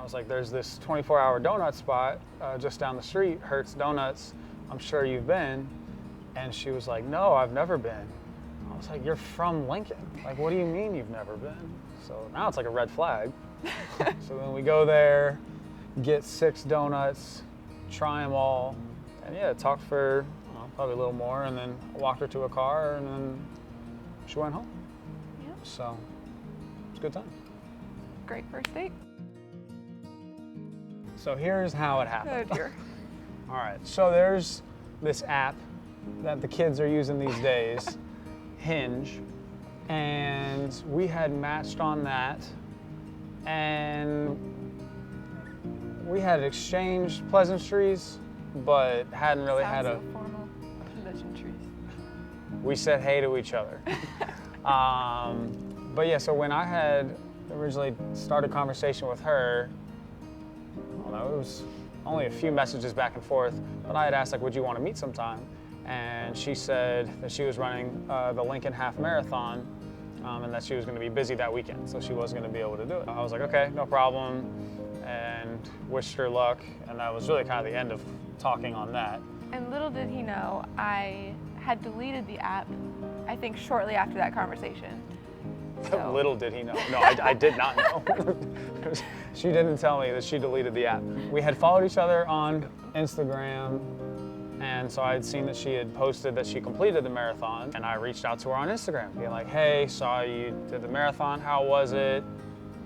was like, there's this 24-hour donut spot just down the street, Hertz Donuts. I'm sure you've been. And she was like, no, I've never been. I was like, you're from Lincoln. Like, what do you mean you've never been? So now it's like a red flag. So then we go there, get 6 donuts, try them all, and yeah, talked for probably a little more, and then walked her to a car, and then she went home. Yeah. So it was a good time. Great first date. So here's how it happened. Oh dear. All right, so there's this app that the kids are using these days, Hinge, and we had matched on that, and we had exchanged pleasantries, but hadn't really had a... So formal. Pleasantries. We said hey to each other. But yeah, so when I had originally started a conversation with her, I don't know, it was only a few messages back and forth, but I had asked, like, would you want to meet sometime? And she said that she was running the Lincoln Half Marathon, and that she was going to be busy that weekend, so she wasn't going to be able to do it. I was like, okay, no problem, and wished her luck, and that was really kind of the end of talking on that. And little did he know, I had deleted the app, I think shortly after that conversation. So. Little did he know. No, I did not know. She didn't tell me that she deleted the app. We had followed each other on Instagram, and so I had seen that she had posted that she completed the marathon, and I reached out to her on Instagram, being like, hey, saw you did the marathon, how was it?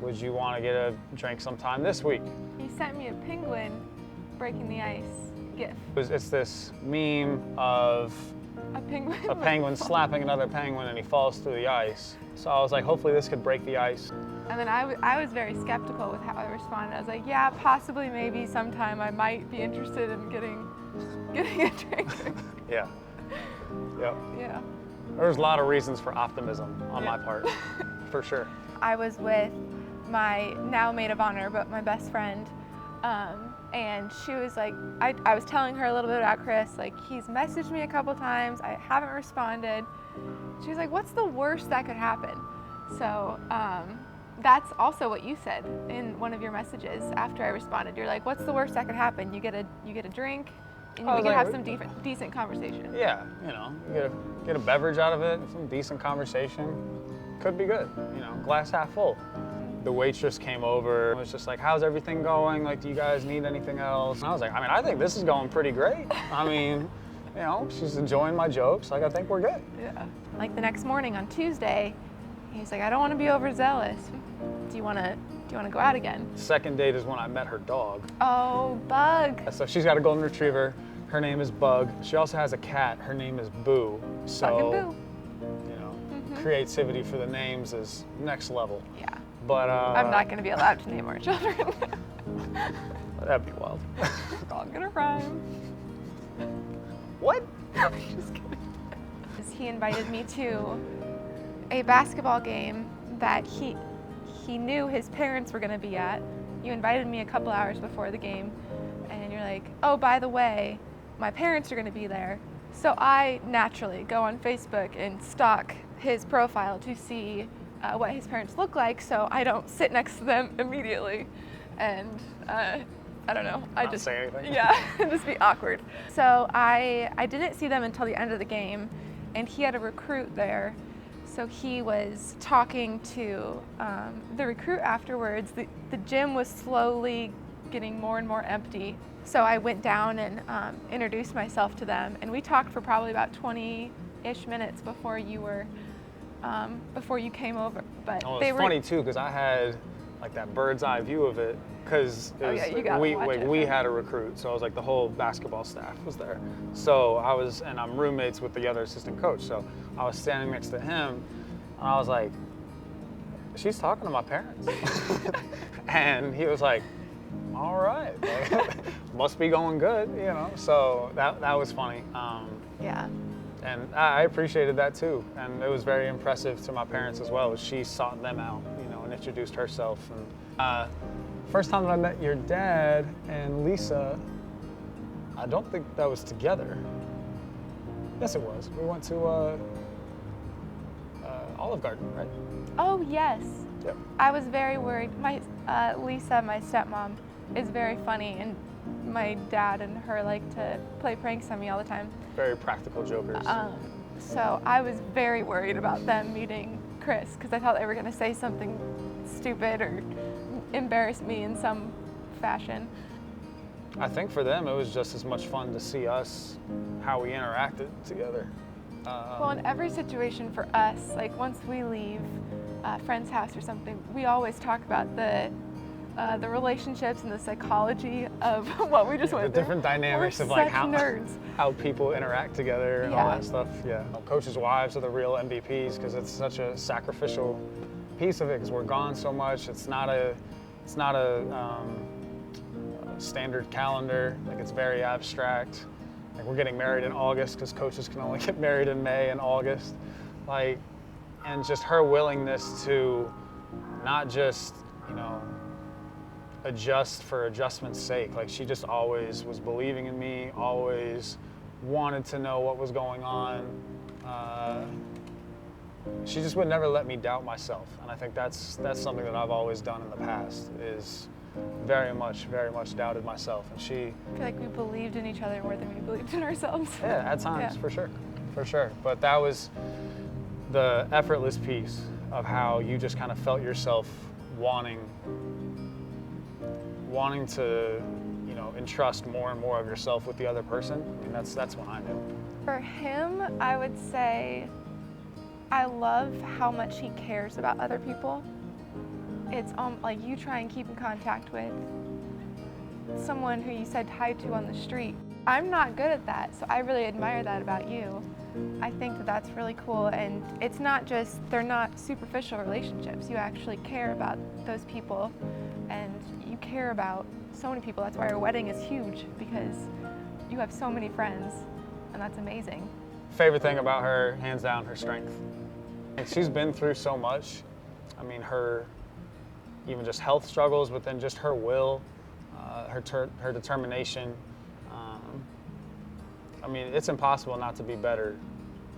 Would you want to get a drink sometime this week? He sent me a penguin breaking the ice gif. It's this meme of A penguin slapping another penguin, and he falls through the ice. So I was like, hopefully this could break the ice. And then I was very skeptical with how I responded. I was like, yeah, possibly, maybe sometime I might be interested in getting a drink. Yeah. Yep. Yeah. There's a lot of reasons for optimism on my part, for sure. I was with my now maid of honor, but my best friend, and she was like, I was telling her a little bit about Chris, like, he's messaged me a couple times, I haven't responded. She was like, what's the worst that could happen? So that's also what you said in one of your messages after I responded. You're like, what's the worst that could happen? You get a drink, and we can have some decent conversation. Yeah, you get a beverage out of it, some decent conversation. Could be good, glass half full. The waitress came over and was just like, how's everything going? Like, do you guys need anything else? And I was like, I think this is going pretty great. I mean, she's enjoying my jokes. Like, I think we're good. Yeah. Like the next morning on Tuesday, he's like, I don't want to be overzealous. Do you want to go out again? Second date is when I met her dog. Oh, Bug. So she's got a golden retriever. Her name is Bug. She also has a cat. Her name is Boo. So, Bug and Boo. Creativity for the names is next level. Yeah. But I'm not going to be allowed to name our children. That'd be wild. We're all gonna rhyme. What? Just kidding. He invited me to a basketball game that he knew his parents were going to be at. You invited me a couple hours before the game, and you're like, oh, by the way, my parents are going to be there. So I naturally go on Facebook and stalk his profile to see what his parents look like, so I don't sit next to them immediately. And I don't know. I just say anything. Yeah, just be awkward. So I didn't see them until the end of the game, and he had a recruit there. So he was talking to the recruit afterwards. The gym was slowly getting more and more empty. So I went down and introduced myself to them, and we talked for probably about 20-ish minutes before you came over. But oh, it's funny too, because I had like that bird's eye view of it, because we had a recruit, so it was like the whole basketball staff was there. So I'm roommates with the other assistant coach, so I was standing next to him, and I was like, she's talking to my parents. And he was like, all right, like, must be going good, so that was funny. Yeah. And I appreciated that too, and it was very impressive to my parents as well. She sought them out, and introduced herself. And first time that I met your dad and Lisa, I don't think that was together. Yes, it was. We went to Olive Garden, right? Oh yes. Yep. I was very worried. Alisa, my stepmom, is very funny, and my dad and her like to play pranks on me all the time. Very practical jokers. So I was very worried about them meeting Chris because I thought they were going to say something stupid or embarrass me in some fashion. I think for them it was just as much fun to see us, how we interacted together. Well, in every situation for us, like once we leave a friend's house or something, we always talk about the relationships and the psychology of what we just went through. The different dynamics We're of like such how people interact together and all that stuff. Yeah, coaches' wives are the real MVPs because it's such a sacrificial piece of it because we're gone so much. It's not a standard calendar. Like it's very abstract. Like we're getting married in August because coaches can only get married in May and August. Like, and just her willingness to not just, adjust for adjustment's sake. Like she just always was believing in me, always wanted to know what was going on. She just would never let me doubt myself. And I think that's something that I've always done in the past is very much doubted myself. And she... I feel like we believed in each other more than we believed in ourselves. Yeah, at times, for sure. But that was the effortless piece of how you just kind of felt yourself wanting to, entrust more and more of yourself with the other person. I mean, that's when I knew. For him, I would say I love how much he cares about other people. It's like you try and keep in contact with someone who you said hi to on the street. I'm not good at that, so I really admire that about you. I think that that's really cool, and it's not just, they're not superficial relationships. You actually care about those people, and you care about so many people. That's why our wedding is huge, because you have so many friends, and that's amazing. Favorite thing about her, hands down, her strength. And she's been through so much. I mean, her even just health struggles, but then just her will, her determination. I mean, it's impossible not to be better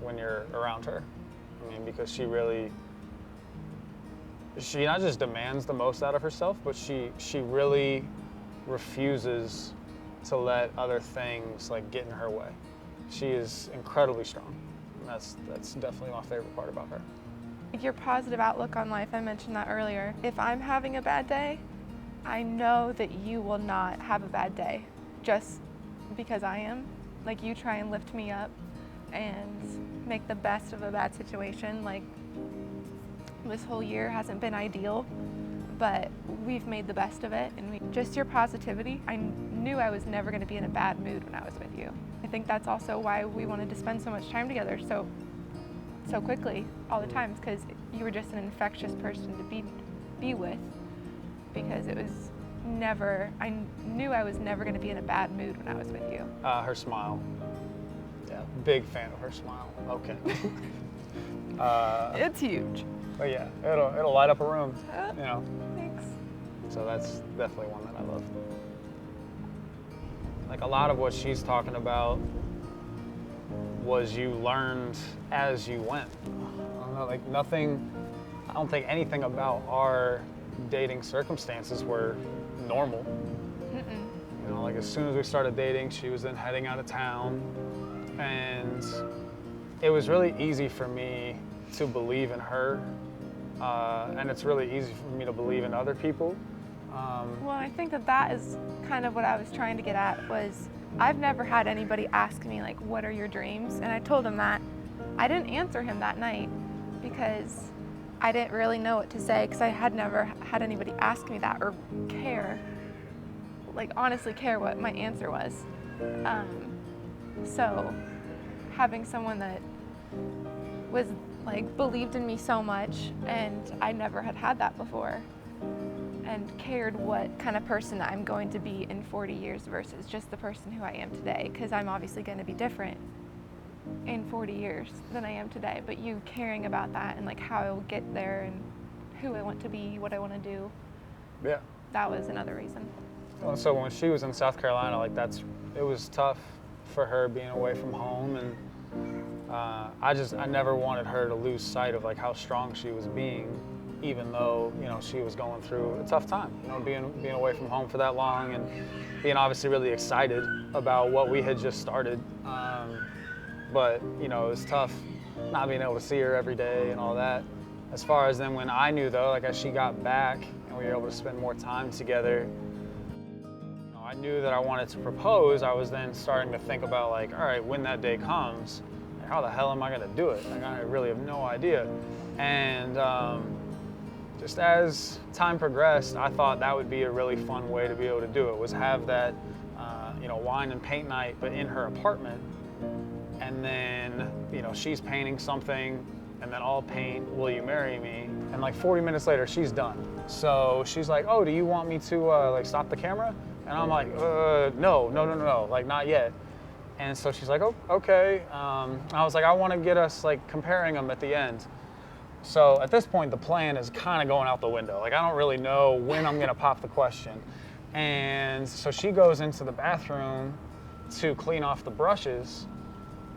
when you're around her. I mean, because she not just demands the most out of herself, but she really refuses to let other things like get in her way. She is incredibly strong. And that's definitely my favorite part about her. Your positive outlook on life, I mentioned that earlier. If I'm having a bad day, I know that you will not have a bad day just because I am. Like, you try and lift me up and make the best of a bad situation. Like, this whole year hasn't been ideal, but we've made the best of it. And just your positivity, I knew I was never going to be in a bad mood when I was with you. I think that's also why we wanted to spend so much time together so quickly all the times, because you were just an infectious person to be with, because it was never, I knew I was never going to be in a bad mood when I was with you. Her smile. Yeah, big fan of her smile. Okay. It's huge. But yeah, it'll light up a room, Thanks. So that's definitely one that I love. Like a lot of what she's talking about was you learned as you went. I don't know, like nothing, I don't think anything about our dating circumstances were normal. Mm-mm. Like as soon as we started dating, she was then heading out of town, and it was really easy for me to believe in her, and it's really easy for me to believe in other people. Well, I think that is kind of what I was trying to get at, was I've never had anybody ask me, like, what are your dreams? And I told him that. I didn't answer him that night because I didn't really know what to say, because I had never had anybody ask me that or care, like honestly care what my answer was. So having someone that was like believed in me so much, and I never had that before, and cared what kind of person I'm going to be in 40 years versus just the person who I am today, because I'm obviously going to be different in 40 years than I am today, but you caring about that and like how I will get there and who I want to be, what I want to do. Yeah. That was another reason. Well, so when she was in South Carolina, like it was tough for her being away from home, and I never wanted her to lose sight of like how strong she was being, even though, you know, she was going through a tough time, you know, being away from home for that long and being obviously really excited about what we had just started. But, you know, it was tough not being able to see her every day and all that. As far as then when I knew though, like as she got back and we were able to spend more time together, you know, I knew that I wanted to propose. I was then starting to think about like, all right, when that day comes, how the hell am I gonna do it? Like I really have no idea. And just as time progressed, I thought that would be a really fun way to be able to do it, was have that, you know, wine and paint night, but in her apartment. And then, you know, she's painting something, and then I'll paint "Will You Marry Me?" And like 40 minutes later, she's done. So she's like, "Oh, do you want me to like stop the camera?" And I'm like, no, like not yet. And so she's like, "Oh, okay." I was like, "I want to get us like comparing them at the end." So at this point, the plan is kind of going out the window. Like I don't really know when I'm gonna pop the question. And so she goes into the bathroom to clean off the brushes.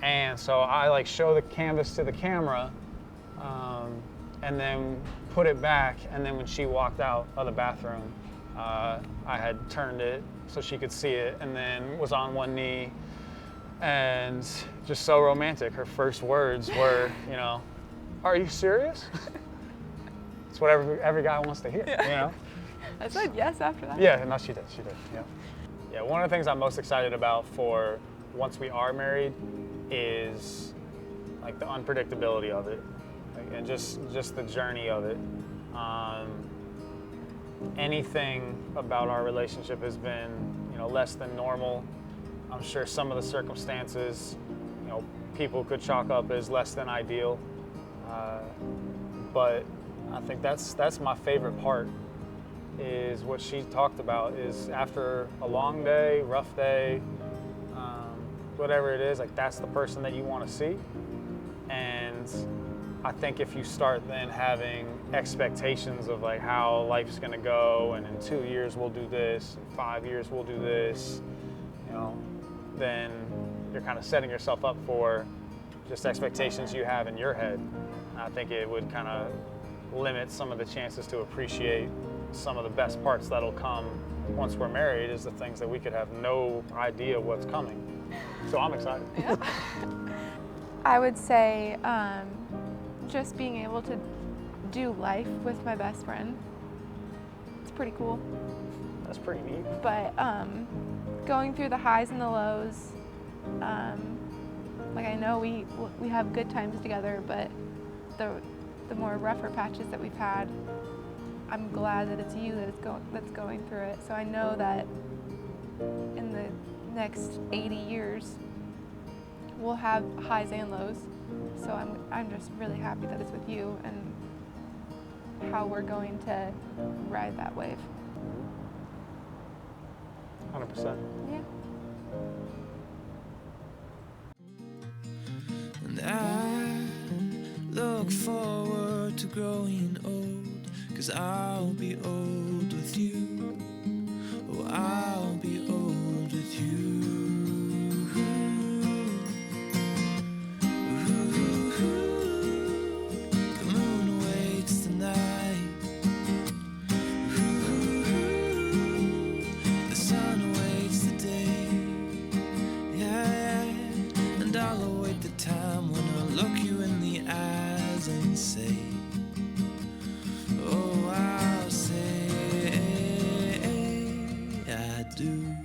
And so I like show the canvas to the camera, and then put it back. And then when she walked out of the bathroom, I had turned it so she could see it, and then was on one knee, and just so romantic. Her first words were, you know, "Are you serious?" It's what every guy wants to hear, you know? I said yes after that. Yeah, no, she did, yeah. Yeah, one of the things I'm most excited about for once we are married is like the unpredictability of it, like, and just the journey of it. Anything about our relationship has been, you know, less than normal. I'm sure some of the circumstances, you know, people could chalk up as less than ideal. But I think that's my favorite part, is what she talked about, is after a long day, rough day, whatever it is, like that's the person that you want to see. And I think if you start then having expectations of like how life's gonna go, and in 2 years we'll do this, in 5 years we'll do this, you know, then you're kind of setting yourself up for just expectations you have in your head. I think it would kind of limit some of the chances to appreciate some of the best parts that'll come once we're married, is the things that we could have no idea what's coming. So I'm excited. Yeah. I would say just being able to do life with my best friend. It's pretty cool. That's pretty neat. But going through the highs and the lows, like I know we have good times together, but the more rougher patches that we've had, I'm glad that it's you that's going through it. So I know that in the next 80 years, we'll have highs and lows. So I'm just really happy that it's with you and how we're going to ride that wave. 100%. Yeah. And I look forward to growing old, 'cause I'll be old with you. Oh, I'll be old with you. The moon waits tonight. The sun waits the day. Yeah, and I'll await the time when I look you in the eyes and say, oh, I'll say I do.